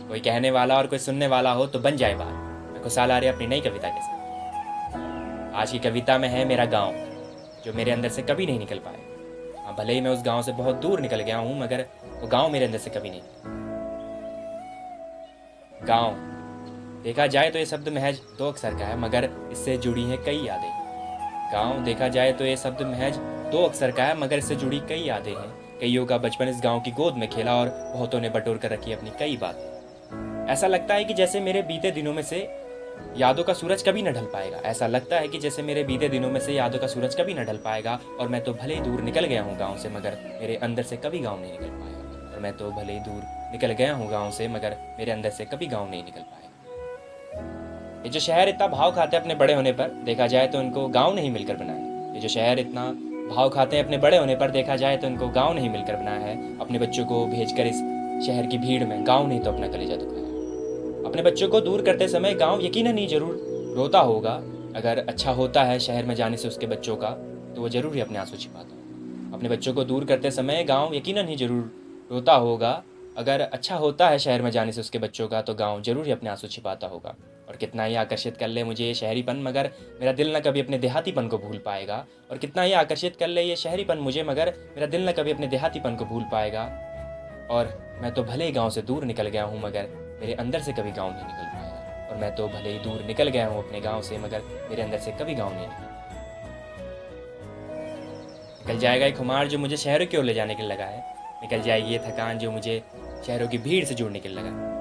कोई कहने वाला और कोई सुनने वाला हो तो बन जाए बात। मैं खुशहाल आ रही अपनी नई कविता के साथ। आज की कविता में है मेरा गांव, जो मेरे अंदर से कभी नहीं निकल पाया। हाँ, भले ही मैं उस गांव से बहुत दूर निकल गया हूँ, मगर वो गांव मेरे अंदर से कभी नहीं निकला। गांव देखा जाए तो ये शब्द महज दो अक्षर का है, मगर इससे जुड़ी हैं कई यादें। गांव देखा जाए तो ये शब्द महज दो अक्षर का है, मगर इससे जुड़ी कई यादें हैं। कईयों का बचपन इस गांव की गोद में खेला और बहुतों ने बटोर कर रखी अपनी कई बातें। ऐसा लगता है कि जैसे मेरे बीते दिनों में से यादों का सूरज कभी न ढल पाएगा। ऐसा लगता है कि जैसे मेरे बीते दिनों में से यादों का सूरज कभी न ढल पाएगा। और मैं तो भले ही दूर निकल गया हूँ गाँव से, मगर मेरे अंदर से कभी गाँव नहीं निकल पाएगा। और मैं तो भले ही दूर निकल गया हूँ गाँव से, मगर मेरे अंदर से कभी गाँव नहीं निकल पाएगा। ये जो शहर इतना भाव खाते हैं अपने बड़े होने पर, देखा जाए तो इनको गाँव नहीं मिलकर बनाया। ये जो शहर इतना भाव खाते हैं अपने बड़े होने पर, देखा जाए तो इनको गाँव नहीं मिलकर बनाया है। अपने बच्चों को भेजकर इस शहर की भीड़ में गाँव नहीं तो अपना कलेजा दुखाया। अपने बच्चों को दूर करते समय गाँव यकीनन ही जरूर रोता होगा। अगर अच्छा होता है शहर में जाने से उसके बच्चों का, तो वो जरूर ही अपने आंसू छिपाता होगा। अपने बच्चों को दूर करते समय गाँव यकीनन ही जरूर रोता होगा। अगर अच्छा होता है शहर में जाने से उसके बच्चों का, तो गाँव जरूर ही अपने आंसू छिपाता होगा। और कितना ही आकर्षित कर ले मुझे ये शहरीपन, मगर मेरा दिल ना कभी अपने देहातीपन को भूल पाएगा। और कितना ही आकर्षित कर ले ये शहरीपन मुझे, मगर मेरा दिल ना कभी अपने देहातीपन को भूल पाएगा। और मैं तो भले ही गाँव से दूर निकल गया हूँ, मगर मेरे अंदर से कभी गाँव नहीं निकल पाएगा। और मैं तो भले ही दूर निकल गया हूँ अपने गाँव से, मगर मेरे अंदर से कभी गाँव नहीं निकल जाएगा। एक खुमार जो मुझे शहरों की ओर ले जाने के लिए लगा है। निकल जाएगी ये थकान जो मुझे शहरों की भीड़ से जुड़ने के लिए लगा है।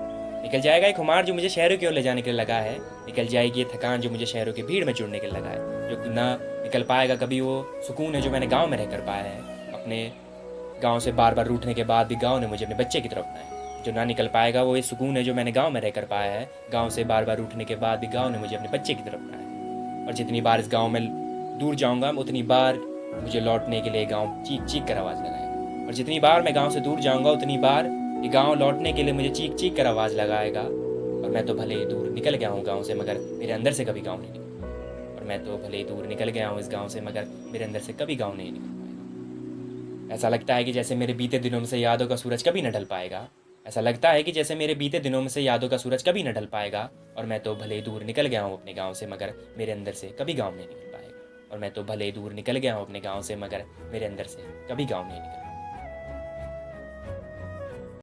निकल जाएगा एक खुमार जो मुझे शहरों की ओर ले जाने के लिए लगा है। निकल जाएगी ये थकान जो मुझे शहरों की भीड़ में जुड़ने के लिए लगा है। जो ना निकल पाएगा कभी वो सुकून है जो मैंने गाँव में रह कर पाया है। अपने गाँव से बार बार रूठने के बाद भी गाँव ने मुझे अपने बच्चे की तरफ अपनाया। जो ना निकल पाएगा वो ये सुकून है जो मैंने गाँव में रह कर पाया है। गाँव से बार बार रूठने के बाद भी गाँव ने मुझे अपने बच्चे की तरफ अपनाया। और जितनी बार इस गाँव में दूर जाऊँगा, उतनी बार मुझे लौटने के लिए गाँव चीख चीख कर आवाज़ लगाएगा। और जितनी बार मैं गाँव से दूर जाऊँगा, उतनी बार ये गाँव लौटने के लिए मुझे चीख चीख कर आवाज़ लगाएगा। और मैं तो भले ही दूर निकल गया हूँ गाँव से, मगर मेरे अंदर से कभी गाँव नहीं निकला। और मैं तो भले ही दूर निकल गया हूँ इस गाँव से, मगर मेरे अंदर से कभी गाँव नहीं निकल पाएगा। ऐसा लगता है कि जैसे मेरे बीते दिनों में से यादों का सूरज कभी न ढल पाएगा। ऐसा लगता है कि जैसे मेरे बीते दिनों में से यादों का सूरज कभी न ढल पाएगा। और मैं तो भले ही दूर निकल गया हूँ अपने गाँव से, मगर मेरे अंदर से कभी गाँव नहीं निकल पाएगा। और मैं तो भले ही दूर निकल गया हूँ अपने गाँव से, मगर मेरे अंदर से कभी गाँव नहीं निकल